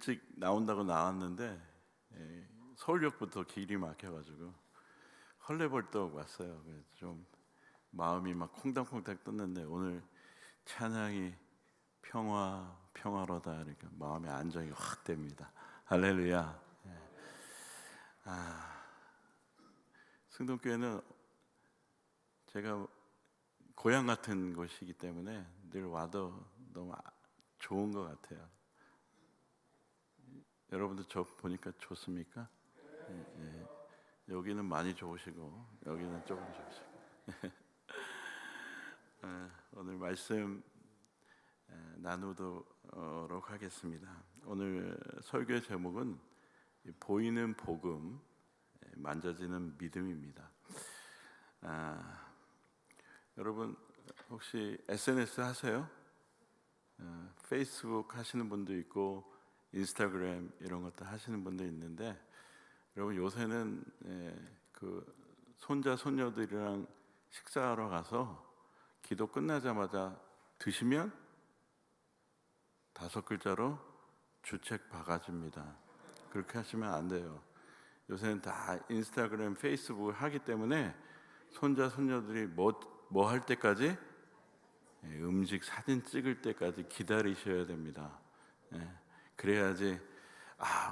일찍 나온다고 나왔는데 서울역부터 길이 막혀가지고 헐레벌떡 왔어요. 그래서 좀 마음이 막 콩닥콩닥 떴는데 오늘 찬양이 평화로다 그러니까 마음의 안정이 확 됩니다. 할렐루야. 승동교회는 제가 고향 같은 곳이기 때문에 늘 와도 너무 좋은 것 같아요. 여러분들 저 보니까 좋습니까? 예. 여기는 많이 좋으시고 여기는 조금 좋으시고 오늘 말씀 나누도록 하겠습니다. 오늘 설교 제목은 보이는 복음, 만져지는 믿음입니다. 여러분 혹시 SNS 하세요? 페이스북 하시는 분도 있고 인스타그램 이런 것도 하시는 분도 있는데 여러분 요새는 그 손자 손녀들이랑 식사하러 가서 기도 끝나자마자 드시면 5글자로 주책 바가지입니다. 그렇게 하시면 안 돼요. 요새는 다 인스타그램, 페이스북을 하기 때문에 손자 손녀들이 뭐 할 때까지 음식 사진 찍을 때까지 기다리셔야 됩니다. 그래야지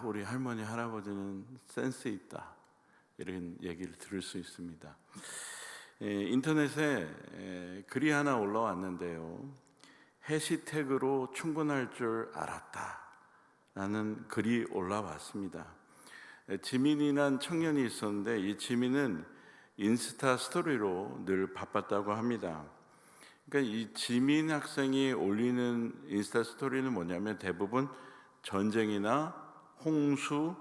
우리 할머니 할아버지는 센스 있다 이런 얘기를 들을 수 있습니다. 인터넷에 글이 하나 올라왔는데요, 해시태그로 충분할 줄 알았다 라는 글이 올라왔습니다. 지민이란 청년이 있었는데 이 지민은 인스타 스토리로 늘 바빴다고 합니다. 그러니까 이 지민 학생이 올리는 인스타 스토리는 뭐냐면 대부분 전쟁이나 홍수,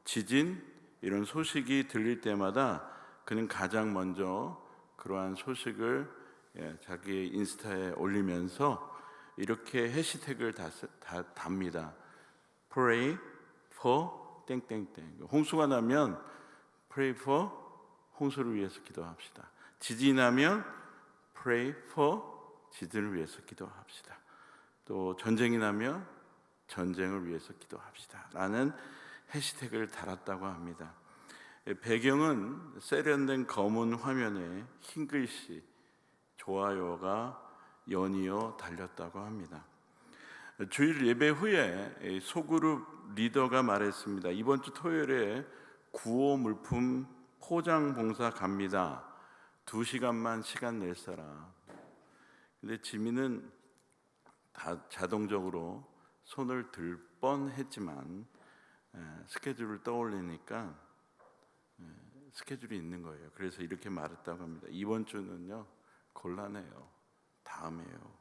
지진 이런 소식이 들릴 때마다 그는 가장 먼저 그러한 소식을 자기 인스타에 올리면서 이렇게 해시태그를 다 답니다. Pray for 땡땡땡. 홍수가 나면 Pray for 홍수를 위해서 기도합시다. 지진이 나면 Pray for 지진을 위해서 기도합시다. 또 전쟁이 나면 전쟁을 위해서 기도합시다 라는 해시태그를 달았다고 합니다. 배경은 세련된 검은 화면에 흰 글씨 좋아요가 연이어 달렸다고 합니다. 주일 예배 후에 소그룹 리더가 말했습니다. 이번 주 토요일에 구호 물품 포장 봉사 갑니다. 2시간만 시간 낼 사람. 근데 지민은 다 자동적으로 손을 들 뻔했지만 스케줄을 떠올리니까 스케줄이 있는 거예요. 그래서 이렇게 말했다고 합니다. 이번 주는요 곤란해요. 다음에요.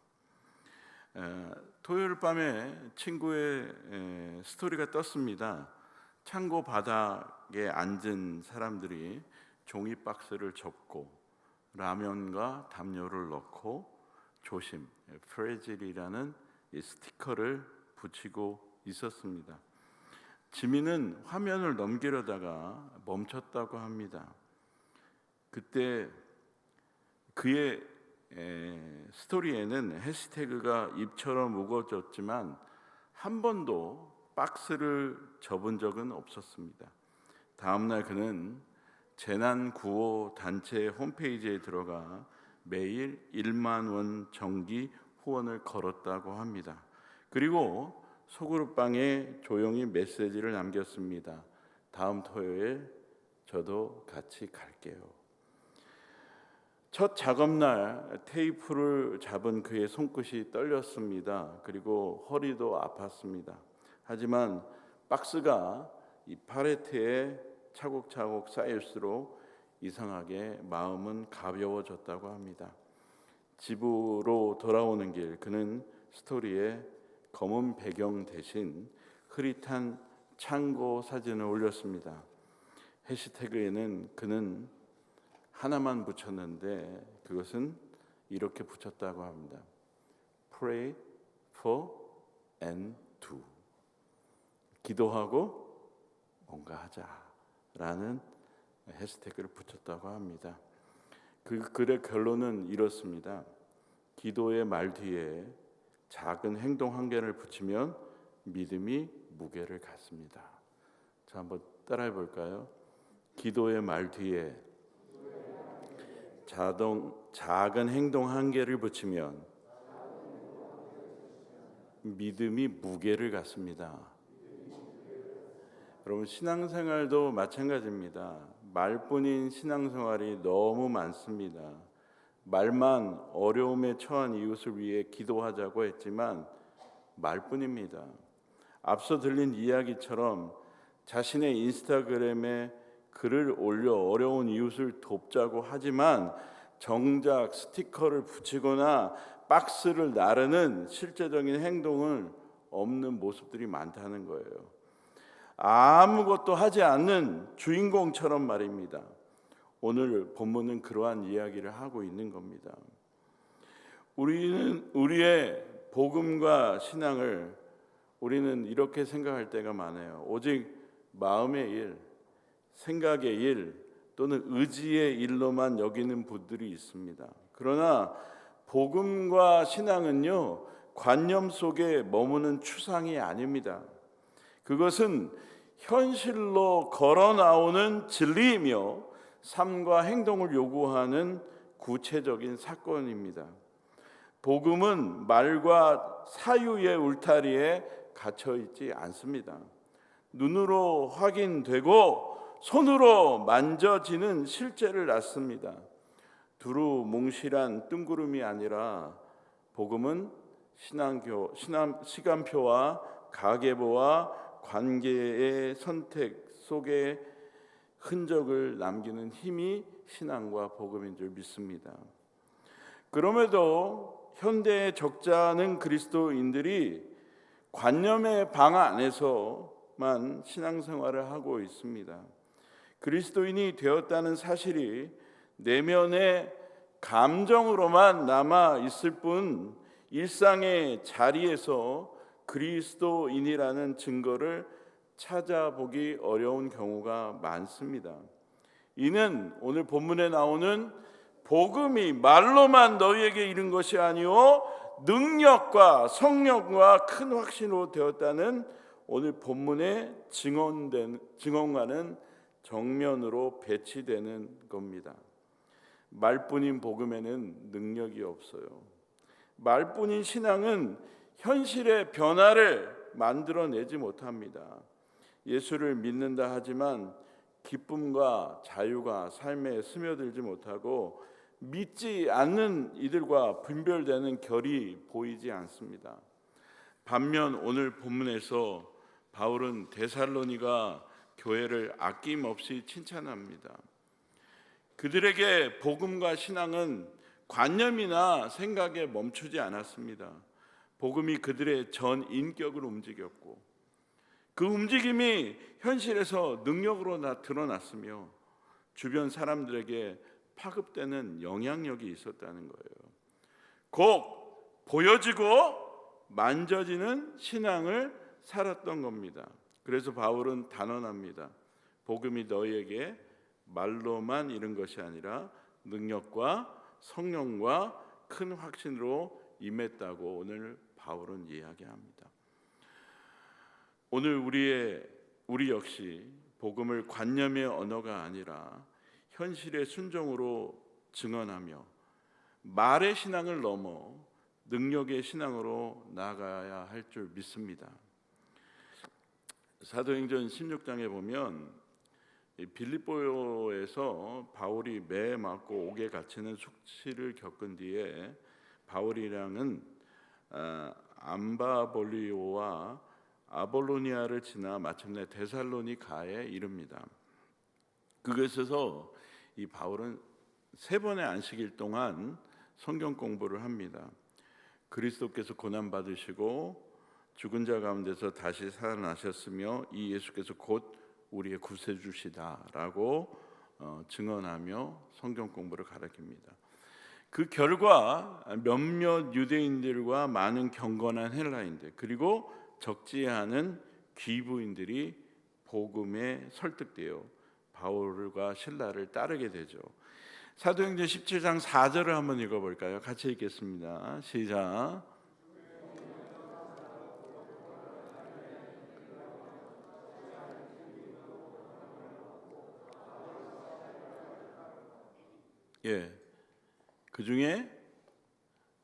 토요일 밤에 친구의 스토리가 떴습니다. 창고 바닥에 앉은 사람들이 종이 박스를 접고 라면과 담요를 넣고 조심, 프레질이라는 이 스티커를 붙이고 있었습니다. 지민은 화면을 넘기려다가 멈췄다고 합니다. 그때 그의 스토리에는 해시태그가 입처럼 우거졌지만 한 번도 박스를 접은 적은 없었습니다. 다음날 그는 재난구호 단체 홈페이지에 들어가 매일 1만 원 정기 후원을 걸었다고 합니다. 그리고 소그룹방에 조용히 메시지를 남겼습니다. 다음 토요일 저도 같이 갈게요. 첫 작업날 테이프를 잡은 그의 손끝이 떨렸습니다. 그리고 허리도 아팠습니다. 하지만 박스가 이 팔레트에 차곡차곡 쌓일수록 이상하게 마음은 가벼워졌다고 합니다. 집으로 돌아오는 길 그는 스토리에 검은 배경 대신 흐릿한 창고 사진을 올렸습니다. 해시태그에는 그는 하나만 붙였는데 그것은 이렇게 붙였다고 합니다. Pray for and do. 기도하고 뭔가 하자라는 해시태그를 붙였다고 합니다. 그 글의 결론은 이렇습니다. 기도의 말 뒤에 작은 행동 한 개를 붙이면 믿음이 무게를 갖습니다. 자, 한번 따라해 볼까요? 기도의 말 뒤에 작은 행동 한 개를 붙이면 믿음이 무게를 갖습니다. 여러분, 신앙생활도 마찬가지입니다. 말뿐인 신앙생활이 너무 많습니다. 말만 어려움에 처한 이웃을 위해 기도하자고 했지만 말뿐입니다. 앞서 들린 이야기처럼 자신의 인스타그램에 글을 올려 어려운 이웃을 돕자고 하지만 정작 스티커를 붙이거나 박스를 나르는 실제적인 행동은 없는 모습들이 많다는 거예요. 아무것도 하지 않는 주인공처럼 말입니다. 오늘 본문은 그러한 이야기를 하고 있는 겁니다. 우리의 복음과 신앙을 우리는 이렇게 생각할 때가 많아요. 오직 마음의 일, 생각의 일 또는 의지의 일로만 여기는 분들이 있습니다. 그러나 복음과 신앙은요, 관념 속에 머무는 추상이 아닙니다. 그것은 현실로 걸어 나오는 진리이며 삶과 행동을 요구하는 구체적인 사건입니다. 복음은 말과 사유의 울타리에 갇혀 있지 않습니다. 눈으로 확인되고 손으로 만져지는 실제를 낳습니다. 두루뭉실한 뜬구름이 아니라 복음은 시간표와 가계부와 관계의 선택 속에 흔적을 남기는 힘이 신앙과 복음인 줄 믿습니다. 그럼에도 현대의 적잖은 그리스도인들이 관념의 방 안에서만 신앙생활을 하고 있습니다. 그리스도인이 되었다는 사실이 내면의 감정으로만 남아 있을 뿐 일상의 자리에서 그리스도인이라는 증거를 찾아보기 어려운 경우가 많습니다. 이는 오늘 본문에 나오는 복음이 말로만 너희에게 이른 것이 아니오 능력과 성령과 큰 확신으로 되었다는 오늘 본문의 증언과는 정면으로 배치되는 겁니다. 말뿐인 복음에는 능력이 없어요. 말뿐인 신앙은 현실의 변화를 만들어내지 못합니다. 예수를 믿는다 하지만 기쁨과 자유가 삶에 스며들지 못하고 믿지 않는 이들과 분별되는 결이 보이지 않습니다. 반면 오늘 본문에서 바울은 데살로니가 교회를 아낌없이 칭찬합니다. 그들에게 복음과 신앙은 관념이나 생각에 멈추지 않았습니다. 복음이 그들의 전 인격을 움직였고 그 움직임이 현실에서 능력으로 드러났으며 주변 사람들에게 파급되는 영향력이 있었다는 거예요. 곧 보여지고 만져지는 신앙을 살았던 겁니다. 그래서 바울은 단언합니다. 복음이 너희에게 말로만 이른 것이 아니라 능력과 성령과 큰 확신으로 임했다고 오늘 바울은 이야기합니다. 오늘 우리 역시 복음을 관념의 언어가 아니라 현실의 순종으로 증언하며 말의 신앙을 넘어 능력의 신앙으로 나아가야 할 줄 믿습니다. 사도행전 16장에 보면 빌립보에서 바울이 매 맞고 옥에 갇히는 숙치를 겪은 뒤에 바울이랑은 암바볼리오와 아볼로니아를 지나 마침내 데살로니가에 이릅니다. 그곳에서 이 바울은 3번의 안식일 동안 성경 공부를 합니다. 그리스도께서 고난 받으시고 죽은 자 가운데서 다시 살아나셨으며 이 예수께서 곧 우리의 구세주시다라고 증언하며 성경 공부를 가르칩니다. 그 결과 몇몇 유대인들과 많은 경건한 헬라인들 그리고 적지 않은 귀부인들이 복음에 설득되어 바울과 실라를 따르게 되죠. 사도행전 17장 4절을 한번 읽어볼까요? 같이 읽겠습니다. 시작. 그 중에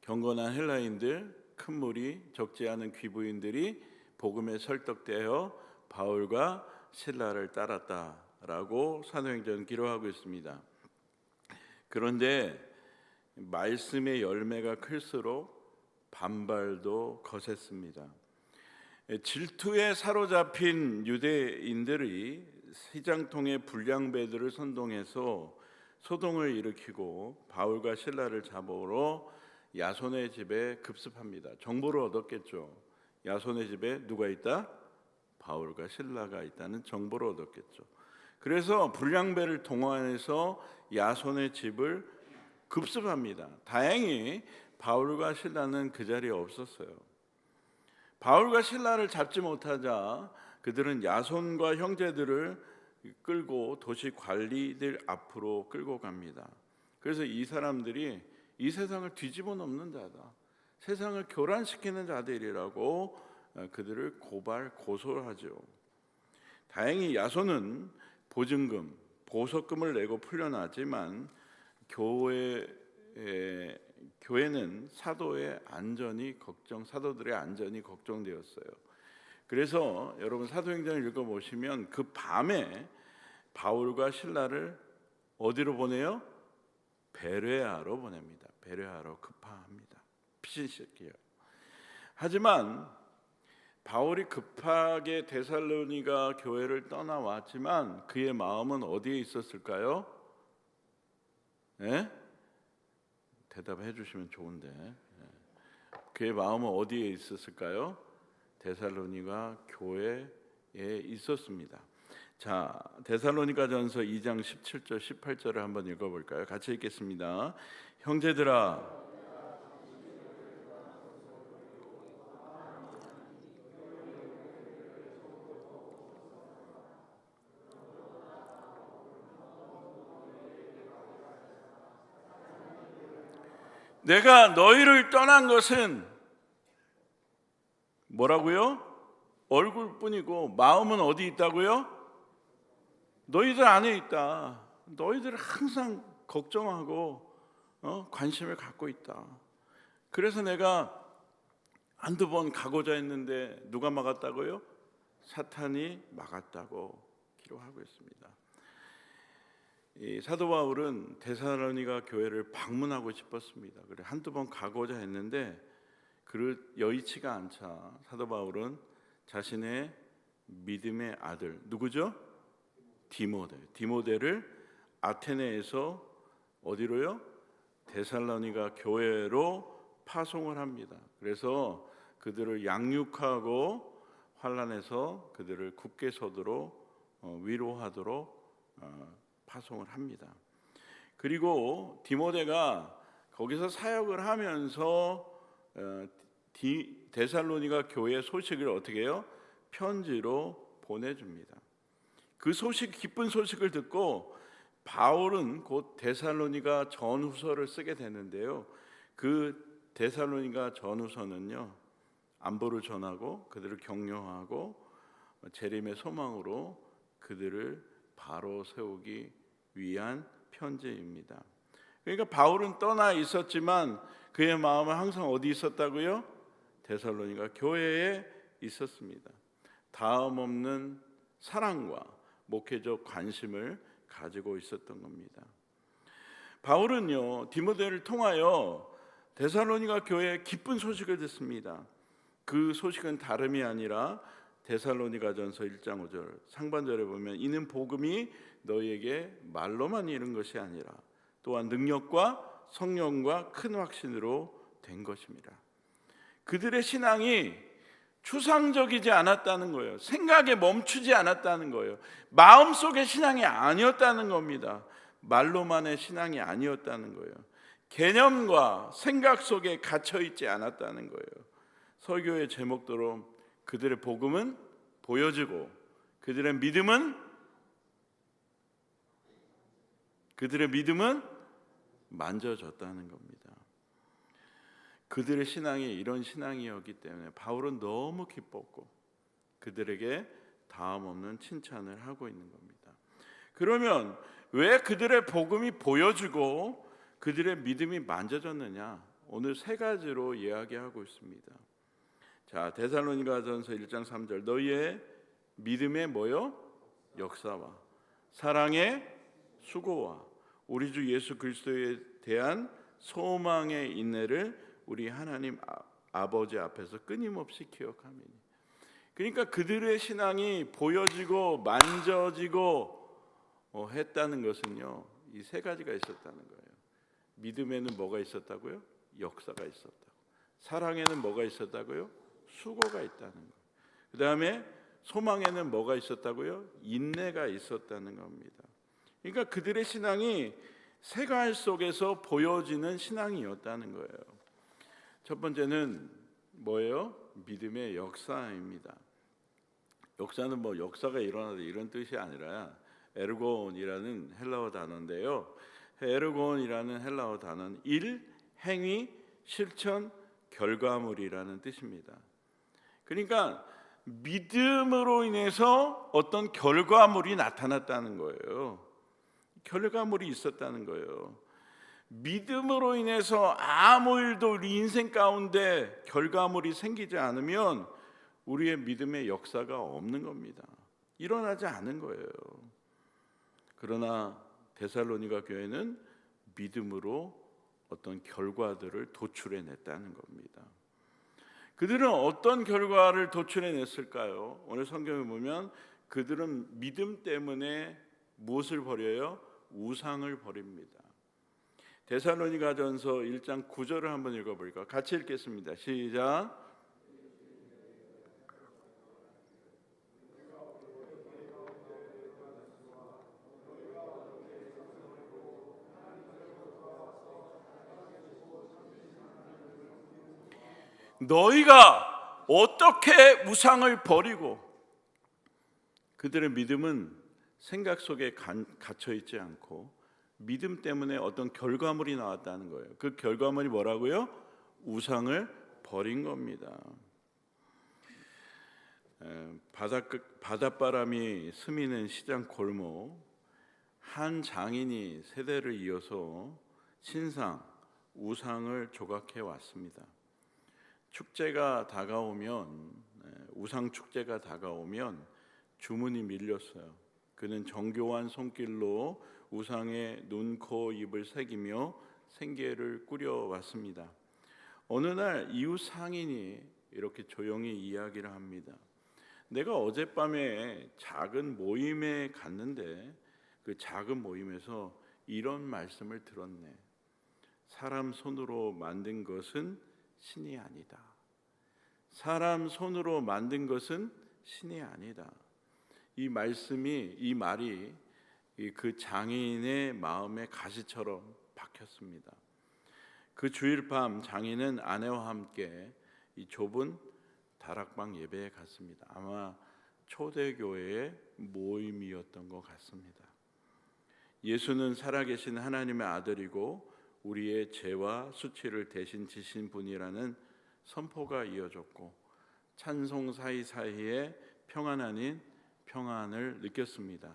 경건한 헬라인들, 큰 무리, 적지 않은 귀부인들이 복음에 설득되어 바울과 실라를 따랐다라고 사도행전 기록하고 있습니다. 그런데 말씀의 열매가 클수록 반발도 거셌습니다. 질투에 사로잡힌 유대인들이 시장통의 불량배들을 선동해서 소동을 일으키고 바울과 실라를 잡으러 야손의 집에 급습합니다. 정보를 얻었겠죠. 야손의 집에 누가 있다? 바울과 실라가 있다는 정보를 얻었겠죠. 그래서 불량배를 동원해서 야손의 집을 급습합니다. 다행히 바울과 실라는 그 자리에 없었어요. 바울과 실라를 잡지 못하자 그들은 야손과 형제들을 끌고 도시 관리들 앞으로 끌고 갑니다. 그래서 이 사람들이 이 세상을 뒤집어 놓는 자다, 세상을 교란시키는 자들이라고 그들을 고소하죠. 다행히 야손은 보증금, 보석금을 내고 풀려나지만 교회는 사도들의 안전이 걱정되었어요. 그래서 여러분 사도행전을 읽어보시면 그 밤에 바울과 실라를 어디로 보내요? 베레아로 보냅니다. 베레아로 급파합니다. 피신시켜요. 하지만 바울이 급하게 데살로니가 교회를 떠나왔지만 그의 마음은 어디에 있었을까요? 대답해 주시면 좋은데 그의 마음은 어디에 있었을까요? 데살로니가 교회에 있었습니다. 자, 데살로니가전서 2장 17절 18절을 한번 읽어볼까요? 같이 읽겠습니다. 형제들아, 내가 너희를 떠난 것은 뭐라고요? 얼굴뿐이고 마음은 어디 있다고요? 너희들 안에 있다. 너희들 항상 걱정하고 관심을 갖고 있다. 그래서 내가 한두 번 가고자 했는데 누가 막았다고요? 사탄이 막았다고 기록하고 있습니다. 이 사도 바울은 데살로니가 교회를 방문하고 싶었습니다. 그래 한두 번 가고자 했는데 여의치가 않자 사도 바울은 자신의 믿음의 아들 누구죠? 디모데를 아테네에서 어디로요? 데살로니가 교회로 파송을 합니다. 그래서 그들을 양육하고 환난에서 그들을 굳게 서도록 위로하도록 파송을 합니다. 그리고 디모데가 거기서 사역을 하면서 데살로니가 교회 소식을 어떻게 해요? 편지로 보내줍니다. 그 기쁜 소식을 듣고 바울은 곧 데살로니가 전후서를 쓰게 되는데요. 그 데살로니가 전후서는요, 안보를 전하고 그들을 격려하고 재림의 소망으로 그들을 바로 세우기 위한 편지입니다. 그러니까 바울은 떠나 있었지만 그의 마음은 항상 어디 있었다고요? 데살로니가 교회에 있었습니다. 다음 없는 사랑과 목회적 관심을 가지고 있었던 겁니다. 바울은요, 디모데를 통하여 데살로니가 교회에 기쁜 소식을 듣습니다. 그 소식은 다름이 아니라 데살로니가전서 1장 5절 상반절에 보면 이는 복음이 너희에게 말로만 이른 것이 아니라 또한 능력과 성령과 큰 확신으로 된 것입니다. 그들의 신앙이 추상적이지 않았다는 거예요. 생각에 멈추지 않았다는 거예요. 마음속의 신앙이 아니었다는 겁니다. 말로만의 신앙이 아니었다는 거예요. 개념과 생각 속에 갇혀있지 않았다는 거예요. 설교의 제목대로 그들의 복음은 보여지고 그들의 믿음은 만져졌다는 겁니다. 그들의 신앙이 이런 신앙이었기 때문에 바울은 너무 기뻤고 그들에게 다음 없는 칭찬을 하고 있는 겁니다. 그러면 왜 그들의 복음이 보여지고 그들의 믿음이 만져졌느냐? 오늘 세 가지로 이야기하고 있습니다. 자, 데살로니가전서 1장 3절, 너희의 믿음의 뭐요? 역사와 사랑의 수고와 우리 주 예수 그리스도에 대한 소망의 인내를 우리 하나님 아버지 앞에서 끊임없이 기억하미니. 그러니까 그들의 신앙이 보여지고 만져지고 했다는 것은요, 이 세 가지가 있었다는 거예요. 믿음에는 뭐가 있었다고요? 역사가 있었다고. 사랑에는 뭐가 있었다고요? 수고가 있다는 거예요. 그 다음에 소망에는 뭐가 있었다고요? 인내가 있었다는 겁니다. 그러니까 그들의 신앙이 생활 속에서 보여지는 신앙이었다는 거예요. 첫 번째는 뭐예요? 믿음의 역사입니다. 역사는 뭐 역사가 일어나다 이런 뜻이 아니라 에르곤이라는 헬라어 단어인데요. 에르곤이라는 헬라어 단어는 일, 행위, 실천, 결과물이라는 뜻입니다. 그러니까 믿음으로 인해서 어떤 결과물이 나타났다는 거예요. 결과물이 있었다는 거예요. 믿음으로 인해서 아무 일도 우리 인생 가운데 결과물이 생기지 않으면 우리의 믿음의 역사가 없는 겁니다. 일어나지 않은 거예요. 그러나 데살로니가 교회는 믿음으로 어떤 결과들을 도출해냈다는 겁니다. 그들은 어떤 결과를 도출해냈을까요? 오늘 성경에 보면 그들은 믿음 때문에 무엇을 버려요? 우상을 버립니다. 데살로니가전서 1장 9절을 한번 읽어볼까요? 같이 읽겠습니다. 시작. 너희가 어떻게 우상을 버리고, 그들의 믿음은 생각 속에 갇혀 있지 않고 믿음 때문에 어떤 결과물이 나왔다는 거예요. 그 결과물이 뭐라고요? 우상을 버린 겁니다. 바닷바람이 스미는 시장 골목, 한 장인이 세대를 이어서 신상, 우상을 조각해 왔습니다. 축제가 다가오면, 우상 축제가 다가오면 주문이 밀렸어요. 그는 정교한 손길로 우상의 눈, 코, 입을 새기며 생계를 꾸려왔습니다. 어느 날 이웃 상인이 이렇게 조용히 이야기를 합니다. 내가 어젯밤에 작은 모임에 갔는데 그 작은 모임에서 이런 말씀을 들었네. 사람 손으로 만든 것은 신이 아니다. 사람 손으로 만든 것은 신이 아니다. 이 말이 그 장인의 마음에 가시처럼 박혔습니다. 그 주일 밤 장인은 아내와 함께 이 좁은 다락방 예배에 갔습니다. 아마 초대교회의 모임이었던 것 같습니다. 예수는 살아계신 하나님의 아들이고 우리의 죄와 수치를 대신 지신 분이라는 선포가 이어졌고 찬송 사이사이에 평안 아닌 평안을 느꼈습니다.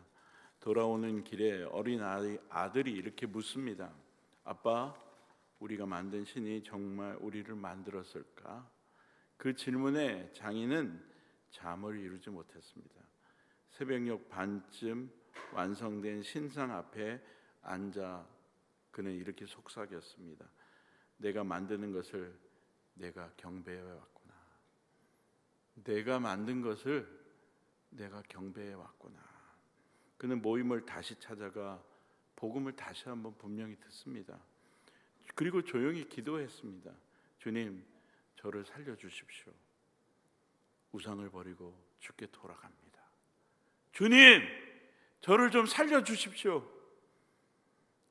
돌아오는 길에 어린 아들이 이렇게 묻습니다. 아빠, 우리가 만든 신이 정말 우리를 만들었을까? 그 질문에 장인은 잠을 이루지 못했습니다. 새벽녘 반쯤 완성된 신상 앞에 앉아 그는 이렇게 속삭였습니다. 내가 만드는 것을 내가 경배해 왔구나. 내가 만든 것을 내가 경배해 왔구나. 그는 모임을 다시 찾아가 복음을 다시 한번 분명히 듣습니다. 그리고 조용히 기도했습니다. 주님, 저를 살려주십시오. 우상을 버리고 주께 돌아갑니다. 주님, 저를 좀 살려주십시오.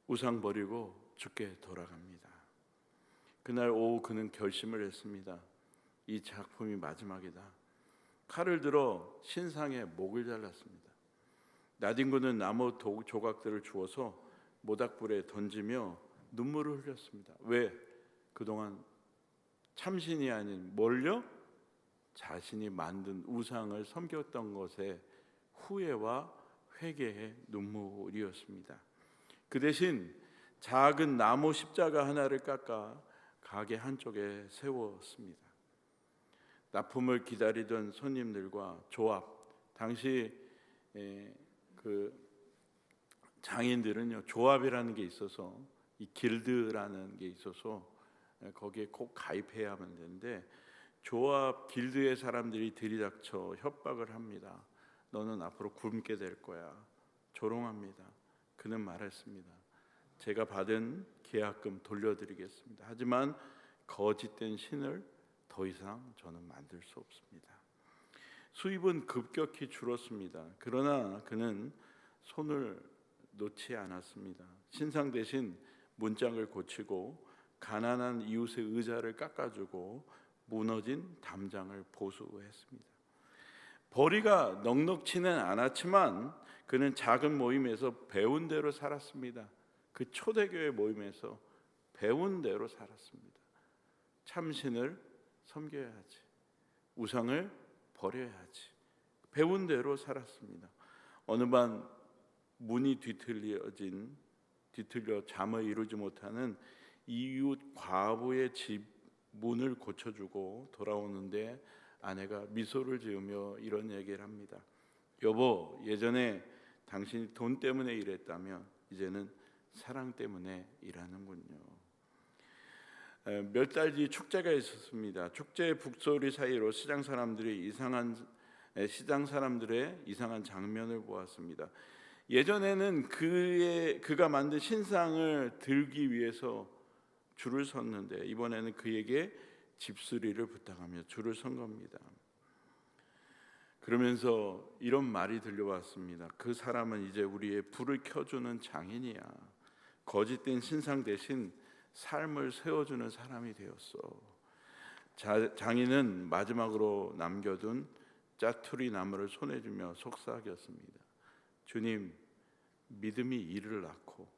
우상 버리고 주께 돌아갑니다. 그날 오후 그는 결심을 했습니다. 이 작품이 마지막이다. 칼을 들어 신상의 목을 잘랐습니다. 나딘군은 나무 조각들을 주워서 모닥불에 던지며 눈물을 흘렸습니다. 왜? 그동안 참신이 아닌 뭘요? 자신이 만든 우상을 섬겼던 것에 후회와 회개의 눈물이었습니다. 그 대신 작은 나무 십자가 하나를 깎아 가게 한쪽에 세웠습니다. 납품을 기다리던 손님들과 조합, 당시 그 장인들은요, 조합이라는 게 있어서, 이 길드라는 게 있어서 거기에 꼭 가입해야만 되는데, 조합 길드의 사람들이 들이닥쳐 협박을 합니다. 너는 앞으로 굶게 될 거야. 조롱합니다. 그는 말했습니다. 제가 받은 계약금 돌려드리겠습니다. 하지만 거짓된 신을 더 이상 저는 만들 수 없습니다. 수입은 급격히 줄었습니다. 그러나 그는 손을 놓지 않았습니다. 신상 대신 문짝을 고치고 가난한 이웃의 의자를 깎아주고 무너진 담장을 보수했습니다. 벌이가 넉넉지는 않았지만 그는 작은 모임에서 배운 대로 살았습니다. 그 초대교회 모임에서 배운 대로 살았습니다. 참신을 섬겨야지, 우상을 버려야지, 배운 대로 살았습니다. 어느 밤 문이 뒤틀려 잠을 이루지 못하는 이웃 과부의 집 문을 고쳐주고 돌아오는데 아내가 미소를 지으며 이런 얘기를 합니다. 여보, 예전에 당신이 돈 때문에 일했다면 이제는 사랑 때문에 일하는군요. 몇 달 뒤 축제가 있었습니다. 축제 북소리 사이로 시장 사람들의 이상한 장면을 보았습니다. 예전에는 그가 만든 신상을 들기 위해서 줄을 섰는데 이번에는 그에게 집수리를 부탁하며 줄을 선 겁니다. 그러면서 이런 말이 들려왔습니다. 그 사람은 이제 우리의 불을 켜주는 장인이야. 거짓된 신상 대신 삶을 세워주는 사람이 되었어. 장인은 마지막으로 남겨둔 짜투리 나무를 손에 쥐며 속삭였습니다. 주님, 믿음이 이를 낳고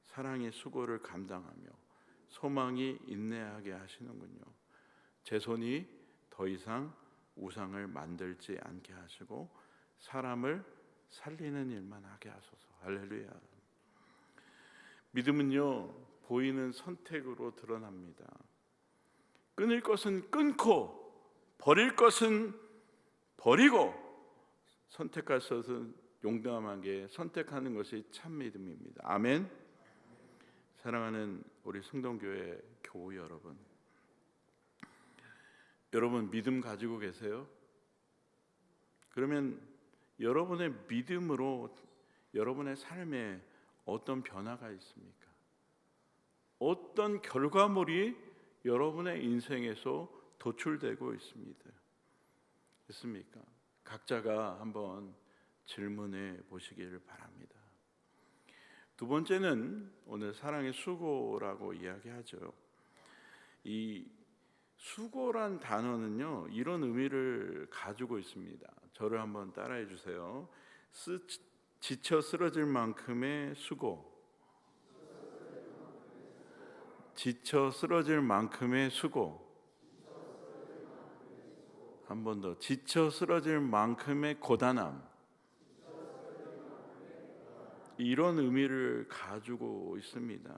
사랑의 수고를 감당하며 소망이 인내하게 하시는군요. 제 손이 더 이상 우상을 만들지 않게 하시고 사람을 살리는 일만 하게 하소서. 할렐루야. 믿음은요, 보이는 선택으로 드러납니다. 끊을 것은 끊고 버릴 것은 버리고 선택할 것은 용감하게 선택하는 것이 참 믿음입니다. 아멘. 사랑하는 우리 성동교회 교우 여러분 믿음 가지고 계세요? 그러면 여러분의 믿음으로 여러분의 삶에 어떤 변화가 있습니까? 어떤 결과물이 여러분의 인생에서 도출되고 있습니까? 각자가 한번 질문해 보시기를 바랍니다. 두 번째는 오늘 사랑의 수고라고 이야기하죠. 이 수고란 단어는요, 이런 의미를 가지고 있습니다. 저를 한번 따라해 주세요. 지쳐 쓰러질 만큼의 수고. 지쳐 쓰러질 만큼의 수고. 한 번 더. 지쳐 쓰러질 만큼의 고단함. 이런 의미를 가지고 있습니다.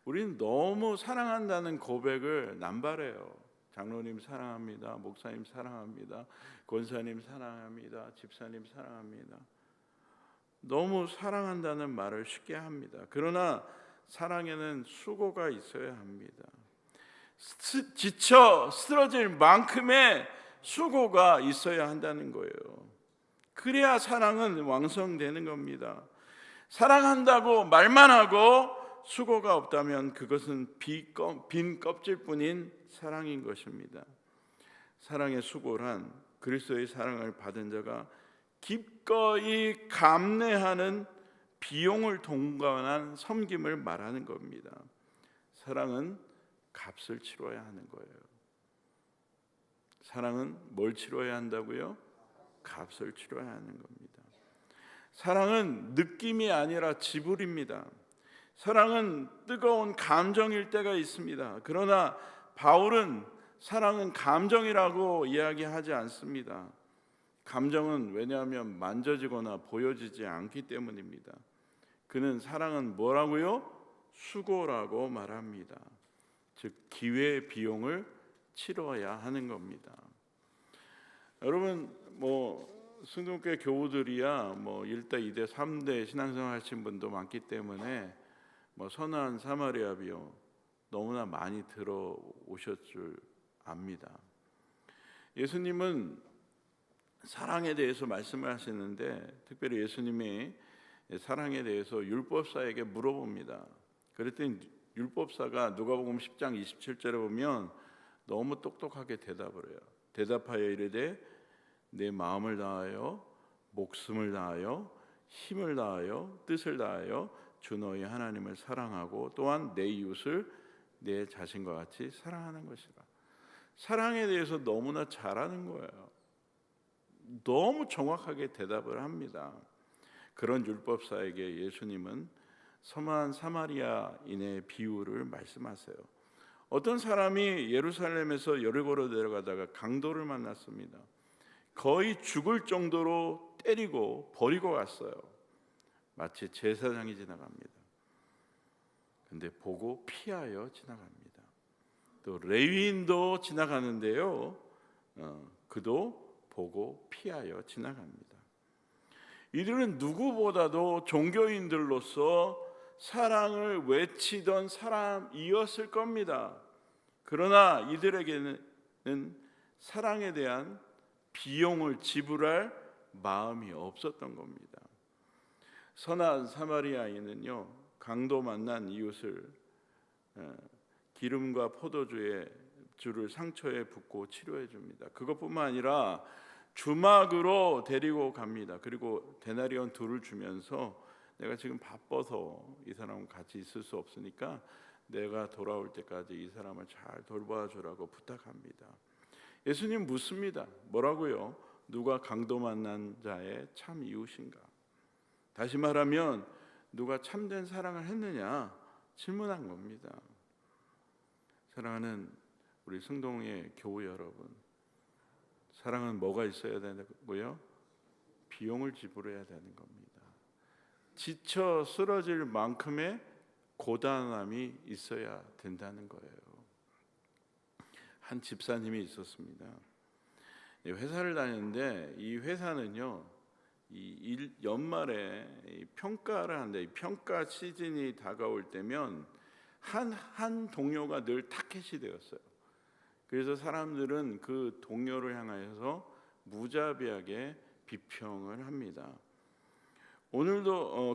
우리는 너무 사랑한다는 고백을 남발해요. 장로님 사랑합니다. 목사님 사랑합니다. 권사님 사랑합니다. 집사님 사랑합니다. 너무 사랑한다는 말을 쉽게 합니다. 그러나 사랑에는 수고가 있어야 합니다. 지쳐 쓰러질 만큼의 수고가 있어야 한다는 거예요. 그래야 사랑은 왕성되는 겁니다. 사랑한다고 말만 하고 수고가 없다면 그것은 빈 껍질뿐인 사랑인 것입니다. 사랑의 수고란 그리스도의 사랑을 받은 자가 기꺼이 감내하는 비용을 동반한 섬김을 말하는 겁니다. 사랑은 값을 치러야 하는 거예요. 사랑은 뭘 치러야 한다고요? 값을 치러야 하는 겁니다. 사랑은 느낌이 아니라 지불입니다. 사랑은 뜨거운 감정일 때가 있습니다. 그러나 바울은 사랑은 감정이라고 이야기하지 않습니다. 감정은 왜냐하면 만져지거나 보여지지 않기 때문입니다. 그는 사랑은 뭐라고요? 수고라고 말합니다. 즉 기회 비용을 치러야 하는 겁니다. 여러분 승동교회 교우들이야 1대, 2대, 3대 신앙생활 하신 분도 많기 때문에 선한 사마리아 비유 너무나 많이 들어오셨을 줄 압니다. 예수님은 사랑에 대해서 말씀을 하시는데 특별히 예수님이 사랑에 대해서 율법사에게 물어봅니다. 그랬더니 율법사가 누가복음 10장 27절에 보면 너무 똑똑하게 대답을 해요. 대답하여 이르되 내 마음을 다하여 목숨을 다하여 힘을 다하여 뜻을 다하여 주 너희 하나님을 사랑하고 또한 내 이웃을 내 자신과 같이 사랑하는 것이라. 사랑에 대해서 너무나 잘하는 거예요. 너무 정확하게 대답을 합니다. 그런 율법사에게 예수님은 선한 사마리아인의 비유를 말씀하세요. 어떤 사람이 예루살렘에서 여리고로 내려가다가 강도를 만났습니다. 거의 죽을 정도로 때리고 버리고 갔어요. 마치 제사장이 지나갑니다. 근데 보고 피하여 지나갑니다. 또 레위인도 지나가는데요, 그도 보고 피하여 지나갑니다. 이들은 누구보다도 종교인들로서 사랑을 외치던 사람이었을 겁니다. 그러나 이들에게는 사랑에 대한 비용을 지불할 마음이 없었던 겁니다. 선한 사마리아인은요, 강도 만난 이웃을 기름과 포도주를 상처에 붓고 치료해 줍니다. 그것뿐만 아니라 주막으로 데리고 갑니다. 그리고 데나리온 2를 주면서 내가 지금 바빠서 이 사람은 같이 있을 수 없으니까 내가 돌아올 때까지 이 사람을 잘 돌봐주라고 부탁합니다. 예수님 묻습니다. 뭐라고요? 누가 강도 만난 자의 참 이웃인가? 다시 말하면 누가 참된 사랑을 했느냐 질문한 겁니다. 사랑하는 우리 승동의 교우 여러분, 사랑은 뭐가 있어야 되고요? 비용을 지불해야 되는 겁니다. 지쳐 쓰러질 만큼의 고단함이 있어야 된다는 거예요. 한 집사님이 있었습니다. 회사를 다녔는데 이 회사는요, 연말에 평가를 하는데 평가 시즌이 다가올 때면 한 동료가 늘 타겟이 되었어요. 그래서 사람들은 그 동료를 향하여서 무자비하게 비평을 합니다.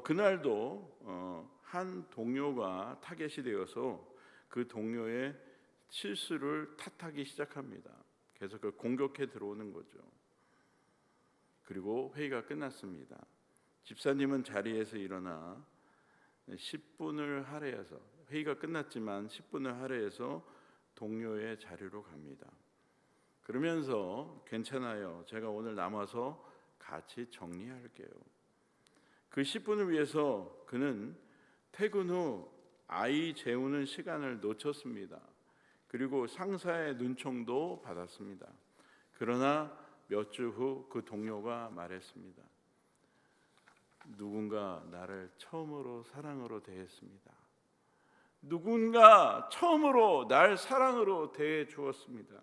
그날도 한 동료가 타겟이 되어서 그 동료의 실수를 탓하기 시작합니다. 계속 공격해 들어오는 거죠. 그리고 회의가 끝났습니다. 집사님은 자리에서 일어나 10분을 할애해서, 회의가 끝났지만 10분을 할애해서 동료의 자리로 갑니다. 그러면서 괜찮아요, 제가 오늘 남아서 같이 정리할게요. 그 10분을 위해서 그는 퇴근 후 아이 재우는 시간을 놓쳤습니다. 그리고 상사의 눈총도 받았습니다. 그러나 몇 주 후 그 동료가 말했습니다. 누군가 나를 처음으로 사랑으로 대했습니다. 누군가 처음으로 날 사랑으로 대해 주었습니다.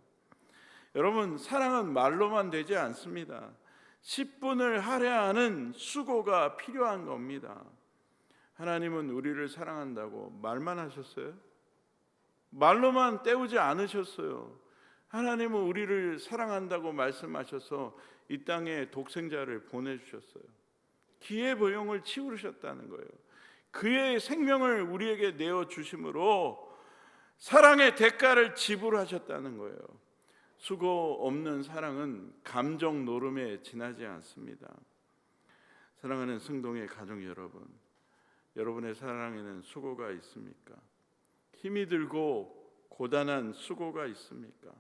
여러분, 사랑은 말로만 되지 않습니다. 10분을 할애하는 수고가 필요한 겁니다. 하나님은 우리를 사랑한다고 말만 하셨어요? 말로만 때우지 않으셨어요. 하나님은 우리를 사랑한다고 말씀하셔서 이 땅에 독생자를 보내주셨어요. 기회보용을 치르셨다는 거예요. 그의 생명을 우리에게 내어주심으로 사랑의 대가를 지불하셨다는 거예요. 수고 없는 사랑은 감정 노름에 지나지 않습니다. 사랑하는 승동의 가족 여러분, 여러분의 사랑에는 수고가 있습니까? 힘이 들고 고단한 수고가 있습니까?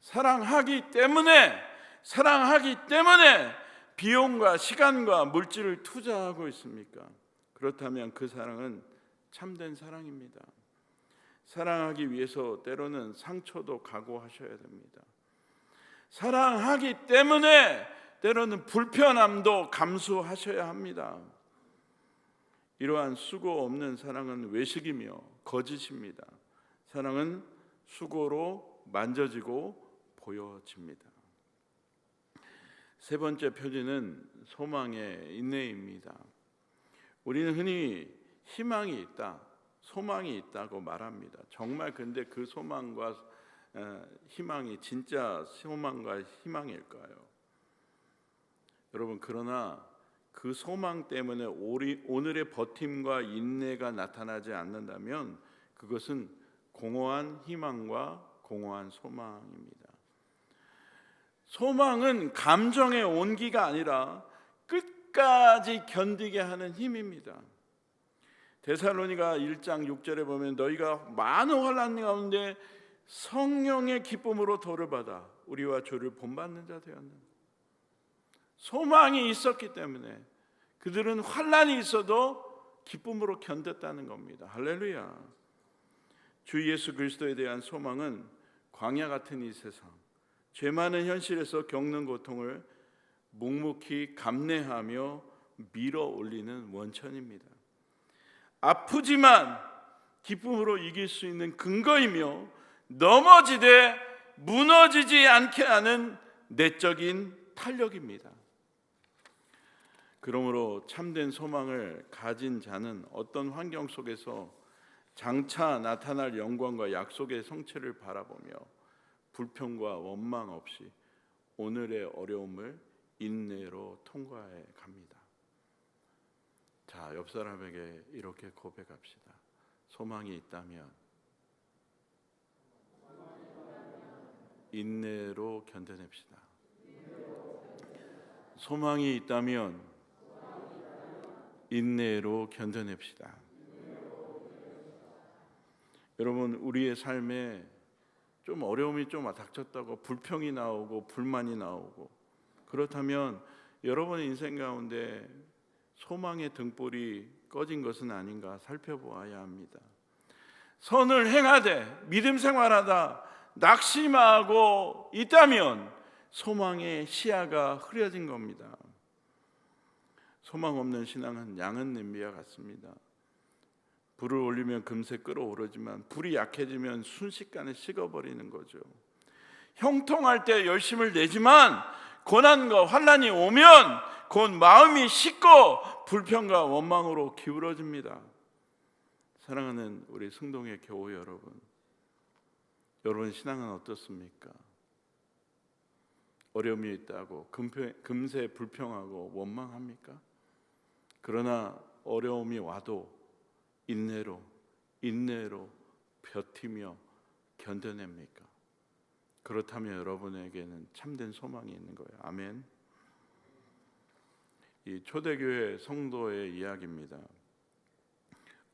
사랑하기 때문에 비용과 시간과 물질을 투자하고 있습니까? 그렇다면 그 사랑은 참된 사랑입니다. 사랑하기 위해서 때로는 상처도 각오하셔야 됩니다. 사랑하기 때문에 때로는 불편함도 감수하셔야 합니다. 이러한 수고 없는 사랑은 외식이며 거짓입니다. 사랑은 수고로 만져지고 보여집니다. 세 번째 표지는 소망의 인내입니다. 우리는 흔히 희망이 있다, 소망이 있다고 말합니다. 정말 근데 그 소망과 희망이 진짜 소망과 희망일까요? 여러분, 그러나 그 소망 때문에 오늘의 버팀과 인내가 나타나지 않는다면 그것은 공허한 희망과 공허한 소망입니다. 소망은 감정의 온기가 아니라 끝까지 견디게 하는 힘입니다. 데살로니가 1장 6절에 보면 너희가 많은 환난 가운데 성령의 기쁨으로 도를 받아 우리와 주를 본받는 자 되었는다. 소망이 있었기 때문에 그들은 환난이 있어도 기쁨으로 견뎠다는 겁니다. 할렐루야. 주 예수 그리스도에 대한 소망은 광야 같은 이 세상, 죄 많은 현실에서 겪는 고통을 묵묵히 감내하며 밀어 올리는 원천입니다. 아프지만 기쁨으로 이길 수 있는 근거이며 넘어지되 무너지지 않게 하는 내적인 탄력입니다. 그러므로 참된 소망을 가진 자는 어떤 환경 속에서 장차 나타날 영광과 약속의 성취를 바라보며 불평과 원망 없이 오늘의 어려움을 인내로 통과해 갑니다. 자, 옆 사람에게 이렇게 고백합시다. 소망이 있다면 인내로 견뎌냅시다. 소망이 있다면 인내로 견뎌냅시다. 여러분, 우리의 삶에 좀 어려움이 좀 닥쳤다고 불평이 나오고 불만이 나오고 그렇다면 여러분의 인생 가운데 소망의 등불이 꺼진 것은 아닌가 살펴보아야 합니다. 선을 행하되 믿음 생활하다 낙심하고 있다면 소망의 시야가 흐려진 겁니다. 소망 없는 신앙은 양은 냄비와 같습니다. 불을 올리면 금세 끓어오르지만 불이 약해지면 순식간에 식어버리는 거죠. 형통할 때 열심을 내지만 고난과 환난이 오면 곧 마음이 식고 불평과 원망으로 기울어집니다. 사랑하는 우리 승동의 교우 여러분, 여러분 신앙은 어떻습니까? 어려움이 있다고 금세 불평하고 원망합니까? 그러나 어려움이 와도 인내로 버티며 견뎌냅니까? 그렇다면 여러분에게는 참된 소망이 있는 거예요. 아멘. 이 초대교회 성도의 이야기입니다.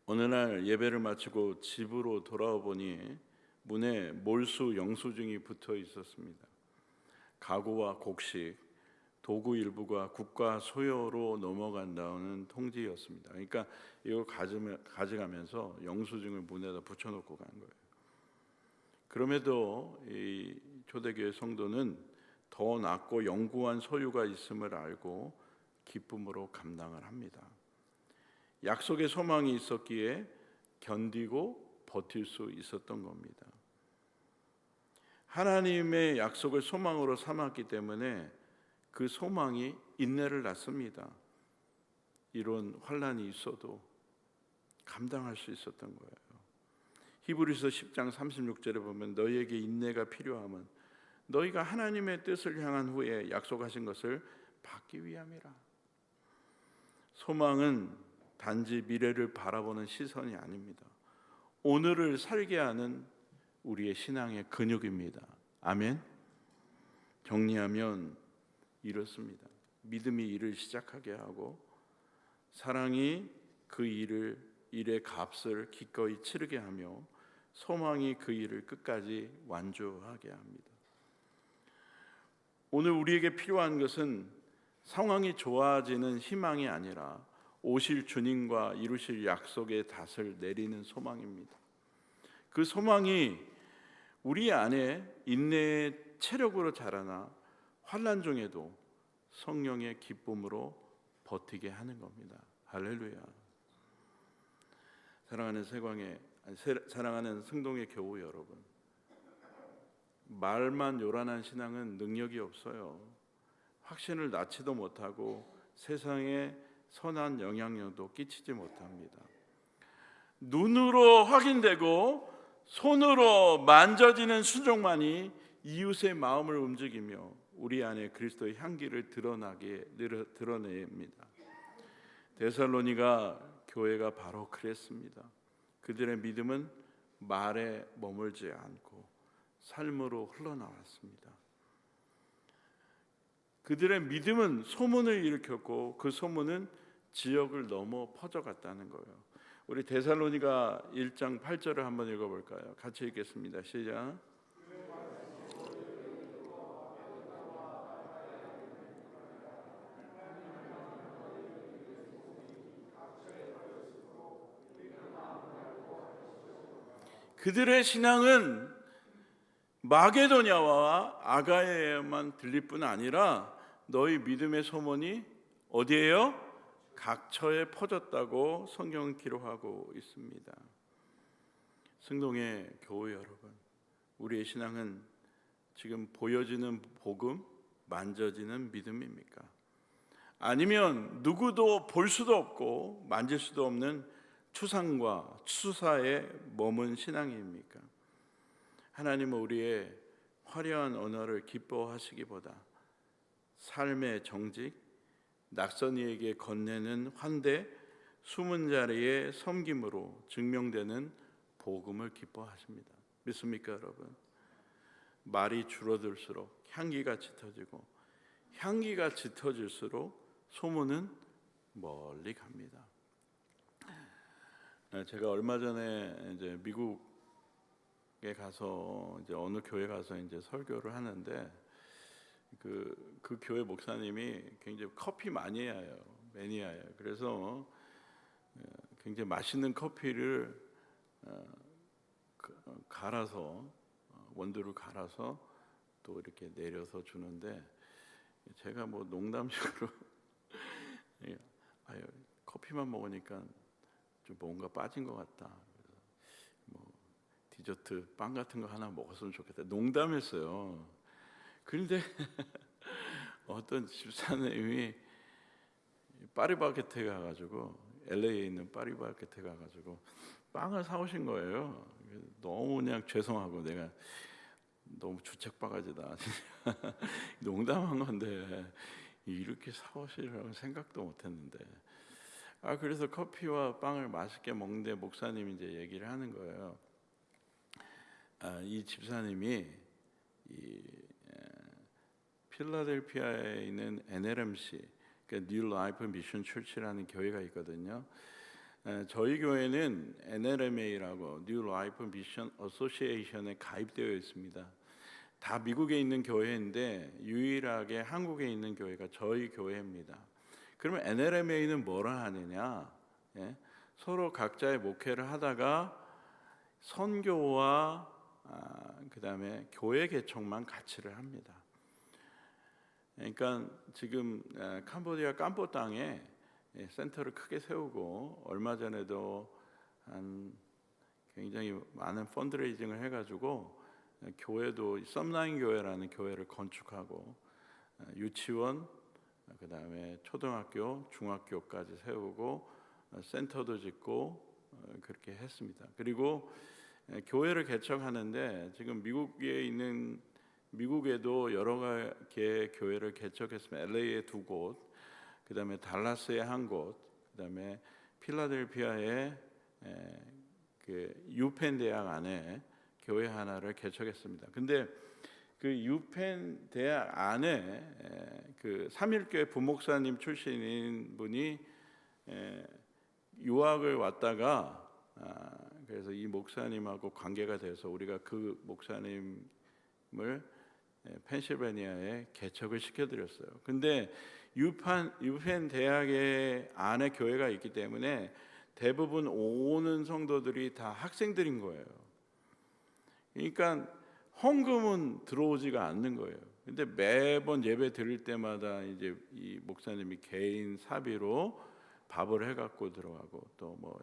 어느 날 예배를 마치고 집으로 돌아와 보니 문에 몰수 영수증이 붙어 있었습니다. 가구와 곡식, 도구 일부가 국가 소유로 넘어간다는 통지였습니다. 그러니까 이걸 가져가면서 영수증을 문에다 붙여놓고 간 거예요. 그럼에도 이 초대교회 성도는 더 낫고 영구한 소유가 있음을 알고 기쁨으로 감당을 합니다. 약속의 소망이 있었기에 견디고 버틸 수 있었던 겁니다. 하나님의 약속을 소망으로 삼았기 때문에 그 소망이 인내를 낳습니다. 이런 환난이 있어도 감당할 수 있었던 거예요. 히브리서 10장 36절에 보면 너희에게 인내가 필요함은 너희가 하나님의 뜻을 향한 후에 약속하신 것을 받기 위함이라. 소망은 단지 미래를 바라보는 시선이 아닙니다. 오늘을 살게 하는 우리의 신앙의 근육입니다. 아멘. 정리하면 이렇습니다. 믿음이 일을 시작하게 하고 사랑이 그 일의 값을 기꺼이 치르게 하며 소망이 그 일을 끝까지 완주하게 합니다. 오늘 우리에게 필요한 것은 상황이 좋아지는 희망이 아니라 오실 주님과 이루실 약속의 닷을 내리는 소망입니다. 그 소망이 우리 안에 인내의 체력으로 자라나 환난 중에도 성령의 기쁨으로 버티게 하는 겁니다. 할렐루야. 사랑하는 성동의 교우 여러분, 말만 요란한 신앙은 능력이 없어요. 확신을 낳지도 못하고 세상에 선한 영향력도 끼치지 못합니다. 눈으로 확인되고 손으로 만져지는 순종만이 이웃의 마음을 움직이며 우리 안에 그리스도의 향기를 드러냅니다. 데살로니가 교회가 바로 그랬습니다. 그들의 믿음은 말에 머물지 않고 삶으로 흘러나왔습니다. 그들의 믿음은 소문을 일으켰고 그 소문은 지역을 넘어 퍼져갔다는 거예요. 우리 데살로니가 1장 8절을 한번 읽어볼까요? 같이 읽겠습니다. 시작. 그들의 신앙은 마게도냐와 아가야에만 들릴 뿐 아니라 너희 믿음의 소문이 어디에요? 각처에 퍼졌다고 성경은 기록하고 있습니다. 승동의 교회 여러분, 우리의 신앙은 지금 보여지는 복음, 만져지는 믿음입니까? 아니면 누구도 볼 수도 없고 만질 수도 없는 추상과 추사에 머문 신앙입니까? 하나님은 우리의 화려한 언어를 기뻐하시기보다 삶의 정직, 낯선 이에게 건네는 환대, 숨은 자리의 섬김으로 증명되는 복음을 기뻐하십니다. 믿습니까, 여러분? 말이 줄어들수록 향기가 짙어지고 향기가 짙어질수록 소문은 멀리 갑니다. 제가 얼마 전에 이제 미국에 가서 이제 어느 교회 가서 이제 설교를 하는데 그 교회 목사님이 굉장히 커피 마니아예요. 매니아예요. 그래서 굉장히 맛있는 커피를 갈아서 원두를 갈아서 또 이렇게 내려서 주는데 제가 뭐 농담식으로 커피만 먹으니까 좀 뭔가 빠진 것 같다. 그래서 뭐 디저트 빵 같은 거 하나 먹었으면 좋겠다. 농담했어요. 그런데 어떤 집사님이 파리바게트에 가가지고 LA에 있는 파리바게트에 가가지고 빵을 사오신 거예요. 너무 그냥 죄송하고 내가 너무 주책바가지다. 농담한 건데 이렇게 사오시라고 생각도 못했는데. 그래서 커피와 빵을 맛있게 먹는데 목사님이 이제 얘기를 하는 거예요. 이 집사님이 이 필라델피아에 있는 NLMC, 그러니까 New Life Mission Church라는 교회가 있거든요. 저희 교회는 NLMA라고 New Life Mission Association에 가입되어 있습니다. 다 미국에 있는 교회인데 유일하게 한국에 있는 교회가 저희 교회입니다. 그러면 NLMA는 뭐라 하느냐? 서로 각자의 목회를 하다가 선교와 그다음에 교회 개척만 같이를 합니다. 그러니까 지금 캄보디아 깜포 땅에 센터를 크게 세우고 얼마 전에도 한 굉장히 많은 펀드레이징을 해가지고 교회도 썸라인 교회라는 교회를 건축하고 유치원, 그다음에 초등학교, 중학교까지 세우고 센터도 짓고 그렇게 했습니다. 그리고 교회를 개척하는데 지금 미국에도 여러 개의 교회를 개척했습니다. LA에 2곳, 그다음에 달라스에 1곳, 그다음에 필라델피아에 그 유펜 대학 안에 교회 하나를 개척했습니다. 근데 그 유펜 대학 안에 그 삼일교회 부목사님 출신인 분이 유학을 왔다가 그래서 이 목사님하고 관계가 돼서 우리가 그 목사님을 펜실베니아에 개척을 시켜드렸어요. 근데 유펜 대학의 안에 교회가 있기 때문에 대부분 오는 성도들이 다 학생들인 거예요. 그러니까 헌금은 들어오지가 않는 거예요. 근데 매번 예배 드릴 때마다 이제 이 목사님이 개인 사비로 밥을 해갖고 들어가고 또 뭐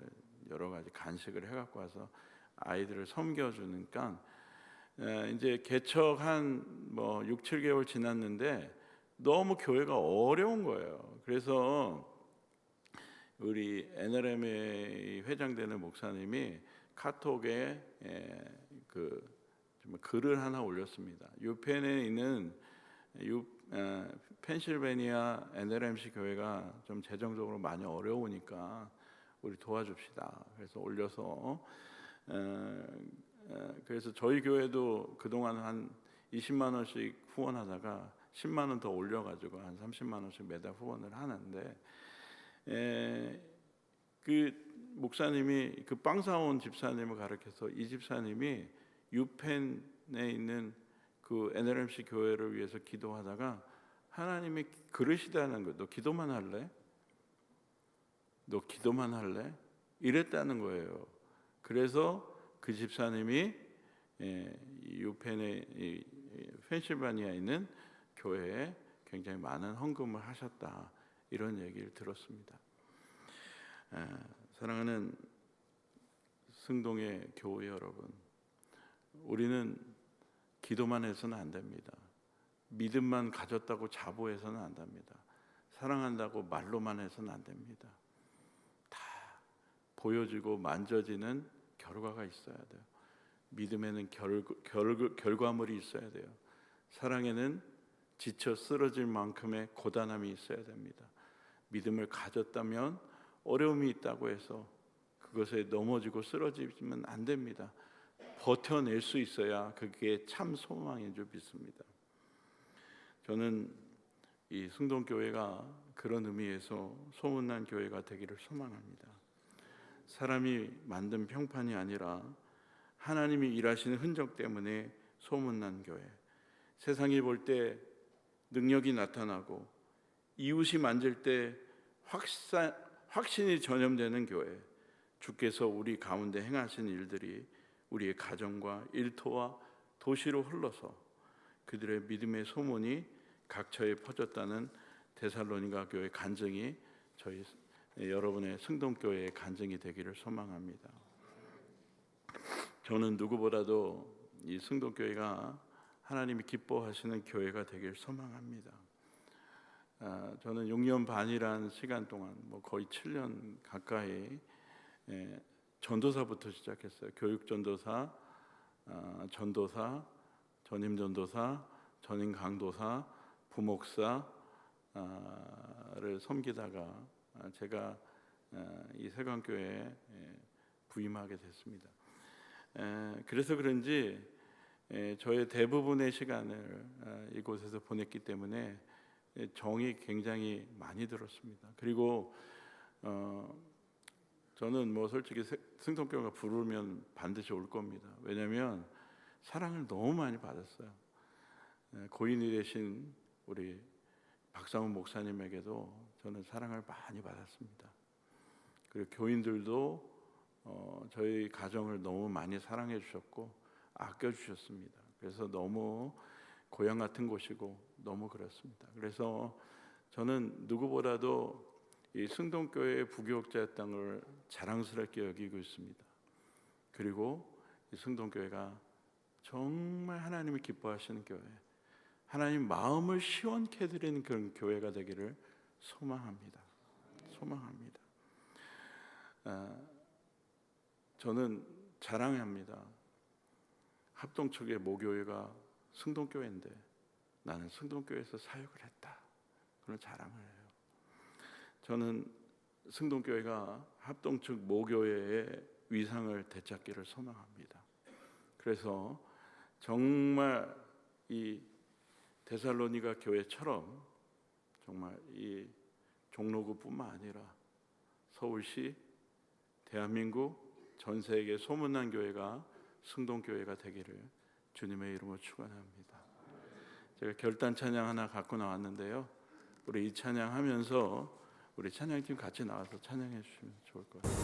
여러 가지 간식을 해갖고 와서 아이들을 섬겨주니까 이제 개척한 뭐 6, 7개월 지났는데 너무 교회가 어려운 거예요. 그래서 우리 NRMA 회장되는 목사님이 카톡에 글을 하나 올렸습니다. 유펜에 있는 펜실베니아 NLMC 교회가 좀 재정적으로 많이 어려우니까 우리 도와줍시다. 그래서 올려서 그래서 저희 교회도 그동안 한 20만 원씩 후원하다가 10만 원 더 올려가지고 한 30만 원씩 매달 후원을 하는데 그 목사님이 그 빵 사온 집사님을 가르쳐서 이 집사님이 유펜에 있는 그 NLMC 교회를 위해서 기도하다가 하나님이 그러시다는 거예요. 너 기도만 할래? 너 기도만 할래? 이랬다는 거예요. 그래서 그 집사님이 유펜의 펜실바니아에 있는 교회에 굉장히 많은 헌금을 하셨다, 이런 얘기를 들었습니다. 사랑하는 승동의 교회 여러분, 우리는 기도만 해서는 안 됩니다. 믿음만 가졌다고 자부해서는 안 됩니다. 사랑한다고 말로만 해서는 안 됩니다. 다 보여지고 만져지는 결과가 있어야 돼요. 믿음에는 결과물이 있어야 돼요. 사랑에는 지쳐 쓰러질 만큼의 고단함이 있어야 됩니다. 믿음을 가졌다면 어려움이 있다고 해서 그것에 넘어지고 쓰러지면 안 됩니다. 버텨낼 수 있어야 그게 참 소망인 줄 믿습니다. 저는 이 승동교회가 그런 의미에서 소문난 교회가 되기를 소망합니다. 사람이 만든 평판이 아니라 하나님이 일하시는 흔적 때문에 소문난 교회, 세상이 볼 때 능력이 나타나고 이웃이 만질 때 확신이 전염되는 교회, 주께서 우리 가운데 행하신 일들이 우리의 가정과 일터와 도시로 흘러서 그들의 믿음의 소문이 각처에 퍼졌다는 데살로니가 교회 간증이 저희 여러분의 승동교회의 간증이 되기를 소망합니다. 저는 누구보다도 이 승동교회가 하나님이 기뻐하시는 교회가 되길 소망합니다. 저는 6년 반이라는 시간 동안 거의 7년 가까이 전도사부터 시작했어요. 교육전도사, 전도사, 전임전도사, 전임강도사, 부목사를 섬기다가 제가 이 세관교회에 부임하게 됐습니다. 그래서 그런지 저의 대부분의 시간을 이곳에서 보냈기 때문에 정이 굉장히 많이 들었습니다. 그리고 저는 솔직히 승동교회가 부르면 반드시 올 겁니다. 왜냐하면 사랑을 너무 많이 받았어요. 고인이 되신 우리 박상훈 목사님에게도 저는 사랑을 많이 받았습니다. 그리고 교인들도 저희 가정을 너무 많이 사랑해 주셨고 아껴 주셨습니다. 그래서 너무 고향 같은 곳이고 너무 그렇습니다. 그래서 저는 누구보다도 이 승동교회의 부교육자였다는 걸 자랑스럽게 여기고 있습니다. 그리고 이 승동교회가 정말 하나님이 기뻐하시는 교회, 하나님 마음을 시원케 해드리는 그런 교회가 되기를 소망합니다. 소망합니다. 저는 자랑합니다. 합동측의 모교회가 승동교회인데 나는 승동교회에서 사역을 했다, 그런 자랑을 해요. 저는 승동교회가 합동측 모교회의 위상을 되찾기를 소망합니다. 그래서 정말 이 데살로니가 교회처럼 정말 이 종로구뿐만 아니라 서울시, 대한민국 전 세계 소문난 교회가 승동교회가 되기를 주님의 이름으로 축원합니다. 제가 결단 찬양 하나 갖고 나왔는데요. 우리 이 찬양하면서 우리 찬양팀 같이 나와서 찬양해 주시면 좋을 것 같아요.